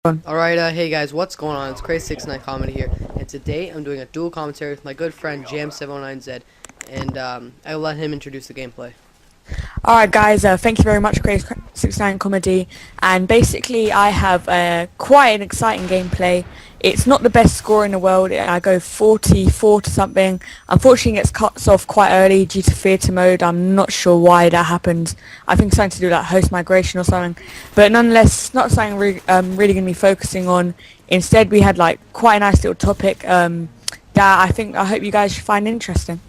Alright, hey guys, what's going on? It's Crazed69Comedy here, and today I'm doing a dual commentary with my good friend Jam719z, and I'll let him introduce the gameplay. Alright guys, thank you very much Crazed69Comedy, and basically I have quite an exciting gameplay. It's not the best score in the world. I go 44 to something. Unfortunately it gets cut off quite early due to theatre mode. I'm not sure why that happened. I think something to do with like host migration or something, but nonetheless it's not something really going to be focusing on. Instead we had like quite a nice little topic that I hope you guys should find interesting.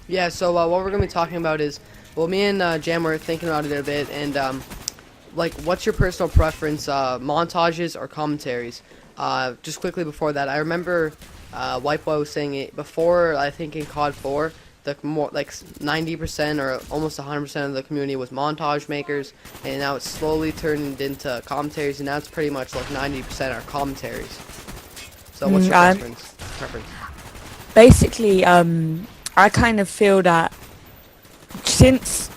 Yeah, so what we're going to be talking about is, well, me and Jam were thinking about it a bit, and like, what's your personal preference, montages or commentaries? Just quickly before that, I remember White Boy was saying it before. I think in COD 4, the more like 90% or almost 100% of the community was montage makers, and now it's slowly turned into commentaries, and now it's pretty much like 90% are commentaries. So what's your preference? Basically, I kind of feel that since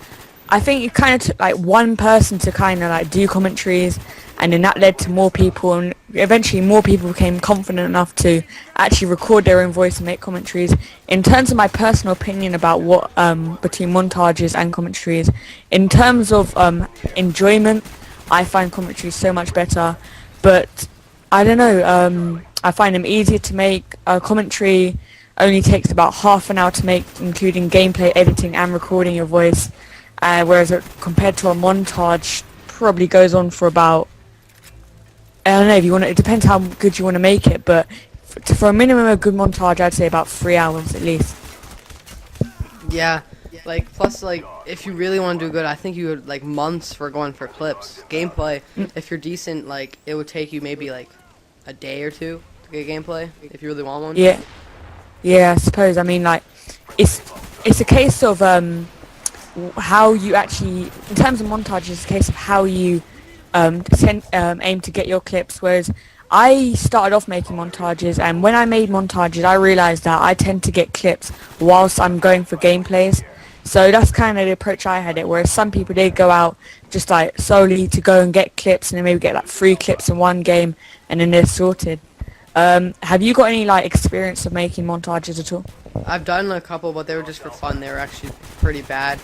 I think it kind of took like one person to kind of like do commentaries, and then that led to more people, and eventually more people became confident enough to actually record their own voice and make commentaries. In terms of my personal opinion about what between montages and commentaries, in terms of enjoyment, I find commentaries so much better, but I don't know, I find them easier to make. A commentary only takes about half an hour to make, including gameplay, editing and recording your voice, whereas compared to a montage probably goes on for about, I don't know, if you want to, it depends how good you want to make it, but for a minimum of a good montage I'd say about 3 hours at least. Yeah, like, plus, like, if you really want to do good, I think you would, like, months for going for clips. Gameplay, if you're decent, like, it would take you maybe, like, a day or two to get gameplay, if you really want one. Yeah, I suppose. I mean, like, it's a case of how you actually, in terms of montage, it's a case of how you aim to get your clips. Whereas I started off making montages, and when I made montages, I realized that I tend to get clips whilst I'm going for gameplays. So that's kind of the approach I had it. Whereas some people, they go out just like solely to go and get clips, and they maybe get like 3 clips in one game, and then they're sorted. Have you got any like experience of making montages at all? I've done a couple, but they were just for fun. They were actually pretty bad.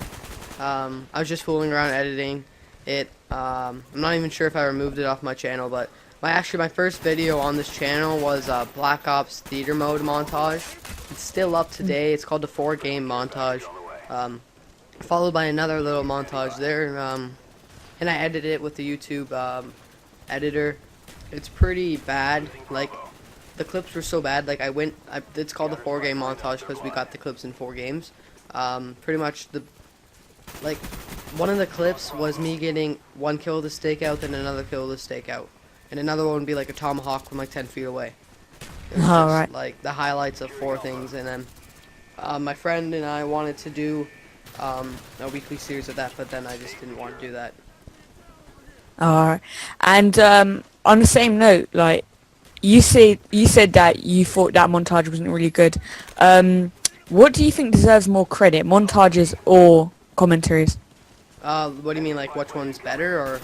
I was just fooling around editing it. I'm not even sure if I removed it off my channel, but my first video on this channel was Black Ops Theater Mode montage. It's still up today. It's called the 4-game montage, followed by another little montage there, and I edited it with the YouTube editor. It's pretty bad. Like, the clips were so bad. Like, it's called the 4-game montage because we got the clips in 4 games. Pretty much like, one of the clips was me getting 1 kill with a stakeout, then another kill with a stakeout, and another one would be like a tomahawk from like 10 feet away. It was just Right. like the highlights of 4 things, and then my friend and I wanted to do a weekly series of that, but then I just didn't want to do that. Alright. And on the same note, like you said that you thought that montage wasn't really good. What do you think deserves more credit, montages or commentaries? What do you mean, like which one's better, or?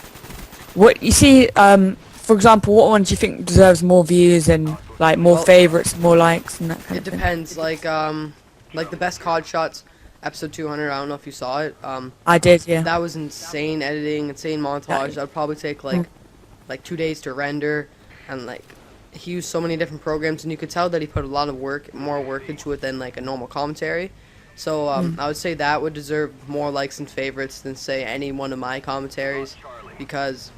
What you see, for example, what one do you think deserves more views and like more Well, favorites, more likes, and that kind it of thing? depends. Like the best COD shots, episode 200. I don't know if you saw it. I did, yeah. That was insane editing, insane montage. That would probably take like 2 days to render, and like he used so many different programs, and you could tell that he put a lot of more work into it than like a normal commentary. So I would say that would deserve more likes and favorites than say any one of my commentaries, because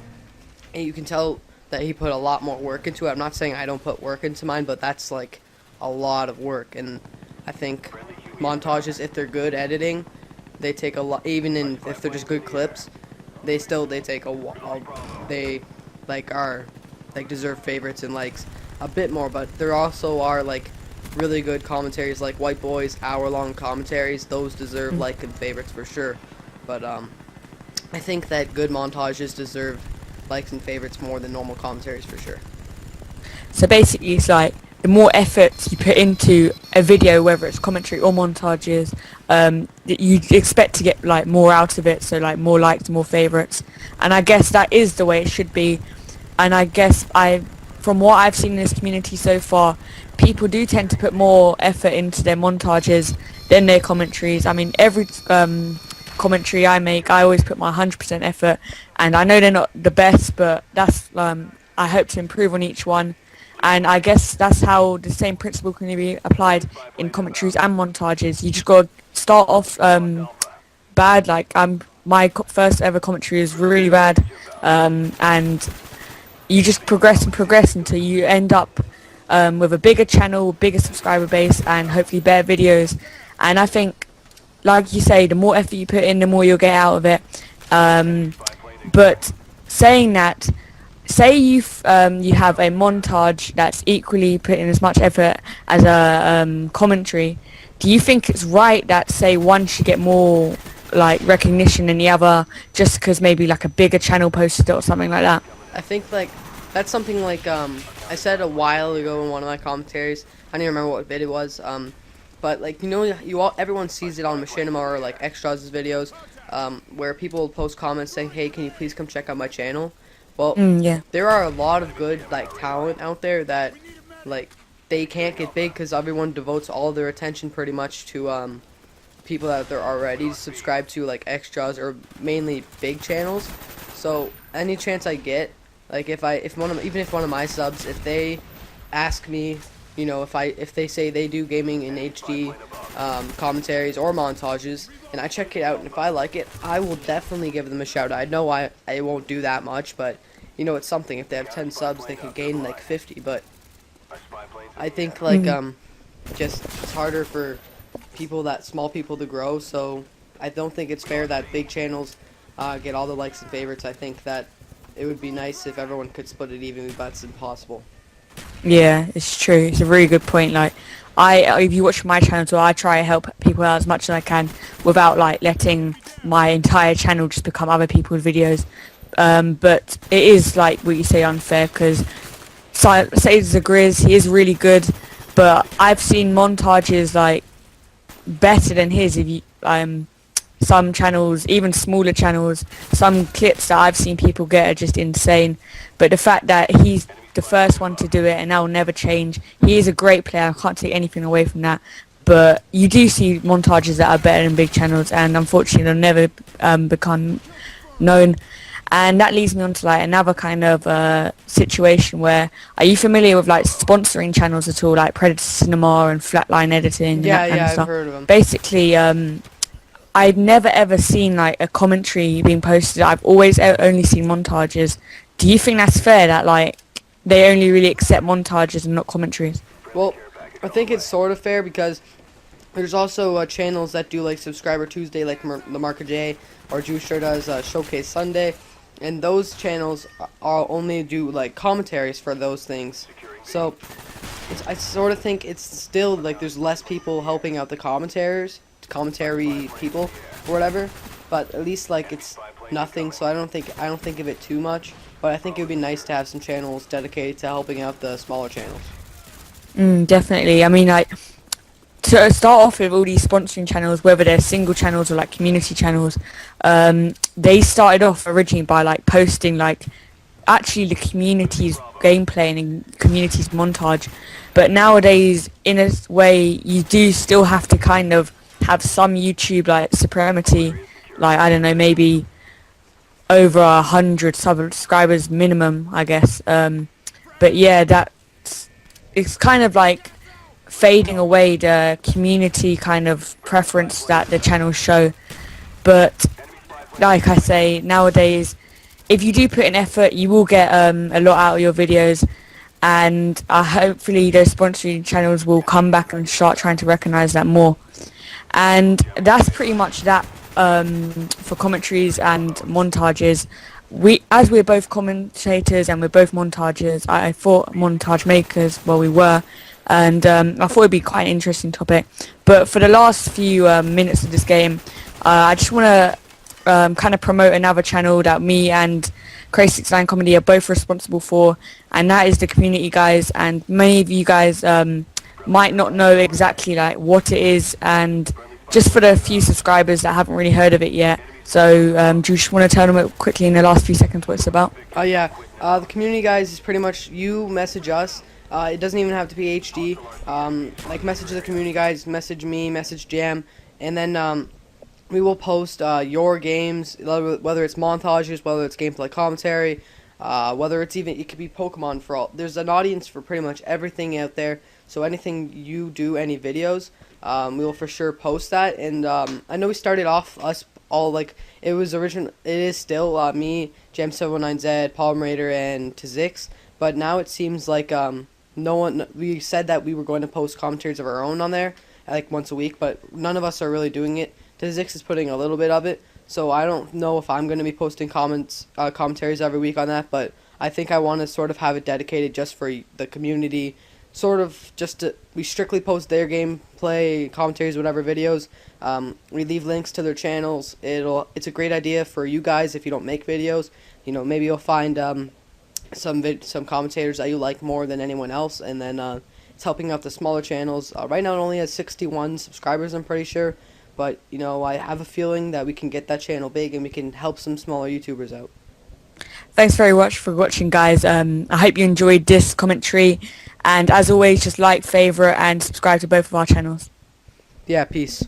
you can tell that he put a lot more work into it. I'm not saying I don't put work into mine, but that's like a lot of work, and I think montages, if they're good editing, they take a lot. Even if they're just good clips, they take a while. They deserve favorites and likes a bit more, but there also are like really good commentaries like White Boy's hour-long commentaries. Those deserve like and favorites for sure. But I think that good montages deserve likes and favorites more than normal commentaries for sure. So basically, it's like the more effort you put into a video, whether it's commentary or montages, you expect to get like more out of it. So like more likes, more favorites, and I guess that is the way it should be. and I guess from what I've seen in this community so far, people do tend to put more effort into their montages than their commentaries. I mean, every commentary I make, I always put my 100% effort, and I know they're not the best, but that's I hope to improve on each one. And I guess that's how the same principle can be applied in commentaries and montages. You just got to start off bad. Like my first ever commentary is really bad, and you just progress and progress until you end up with a bigger channel, bigger subscriber base, and hopefully better videos. And I think, like you say, the more effort you put in, the more you'll get out of it. But saying that, say you have a montage that's equally put in as much effort as a commentary, do you think it's right that, say, one should get more like recognition than the other just because maybe like a bigger channel posted it or something like that? I think like that's something like I said a while ago in one of my commentaries. I don't even remember what vid it was. But like everyone sees it on Machinima or like Extras' videos, where people post comments saying, "Hey, can you please come check out my channel?" Well, Yeah. there are a lot of good like talent out there that like they can't get big because everyone devotes all their attention pretty much to people that they're already subscribed to, like Extras or mainly big channels. So any chance I get, like if one of my subs, if they ask me, you know, if they say they do gaming in HD commentaries or montages, and I check it out, and if I like it, I will definitely give them a shout out. I know I won't do that much, but you know, it's something. If they have 10 subs, they could gain like 50. But I think like just it's harder for small people to grow. So I don't think it's fair that big channels get all the likes and favorites. I think that it would be nice if everyone could split it evenly, but it's impossible. Yeah, it's true. It's a really good point. Like, if you watch my channel, so I try to help people out as much as I can without like letting my entire channel just become other people's videos. But it is like what you say, unfair, because Sage the Grizz, he is really good, but I've seen montages like better than his. If you some channels, even smaller channels, some clips that I've seen people get are just insane. But the fact that he's the first one to do it and that will never change. He is a great player. I can't take anything away from that. But you do see montages that are better than big channels, and unfortunately they'll never become known. And that leads me on to like another kind of situation where, are you familiar with like sponsoring channels at all, like Predator Cinema and Flatline Editing? Yeah, and that kind of I've stuff? heard of them. Basically, I'd never ever seen like a commentary being posted. I've always only seen montages. Do you think that's fair that like they only really accept montages and not commentaries? Well, I think it's sort of fair because there's also channels that do like Subscriber Tuesday, like the Marker J, or Juicer does Showcase Sunday, and those channels are only do like commentaries for those things. So I sort of think it's still like there's less people helping out the commentary people or whatever, but at least like it's nothing. So I don't think of it too much. But I think it would be nice to have some channels dedicated to helping out the smaller channels. Definitely. I mean, like, to start off with all these sponsoring channels, whether they're single channels or like community channels, they started off originally by like posting like actually the community's gameplay and the community's montage. But nowadays, in a way, you do still have to kind of have some YouTube like supremacy, like I don't know, maybe over 100 subscribers minimum, I guess. But yeah, it's kind of like fading away the community kind of preference that the channels show. But like I say, nowadays, if you do put in effort, you will get a lot out of your videos, and hopefully those sponsoring channels will come back and start trying to recognize that more. And that's pretty much that for commentaries and montages. As we're both commentators and we're both montages, I thought montage makers, well, we were, and I thought it'd be quite an interesting topic. But for the last few minutes of this game, I just want to kind of promote another channel that me and Crazed69Comedy are both responsible for, and that is the community, guys. And many of you guys might not know exactly like what it is, and just for the few subscribers that haven't really heard of it yet, So do you just want to tell them quickly in the last few seconds what it's about? Yeah. The community, guys, is pretty much you message us. It doesn't even have to be HD. Like, message the community, guys. Message me. Message Jam. And then we will post your games, whether it's montages, whether it's gameplay commentary, whether it's even, it could be Pokemon for all. There's an audience for pretty much everything out there. So anything you do, any videos, we will for sure post that. And I know we started off us all like it was original. It is still me, Jam719z, Palm Raider, and Tzix. But now it seems like no one. We said that we were going to post commentaries of our own on there, like once a week, but none of us are really doing it. Tzix is putting a little bit of it, so I don't know if I'm going to be posting commentaries every week on that. But I think I want to sort of have it dedicated just for the community. Sort of just we strictly post their gameplay, commentaries, whatever videos. We leave links to their channels. It's a great idea for you guys if you don't make videos. You know, maybe you'll find some commentators that you like more than anyone else, and then it's helping out the smaller channels. Right now it only has 61 subscribers, I'm pretty sure, but you know, I have a feeling that we can get that channel big and we can help some smaller YouTubers out. Thanks very much for watching, guys. I hope you enjoyed this commentary, and as always, just like, favorite, and subscribe to both of our channels. Yeah, peace.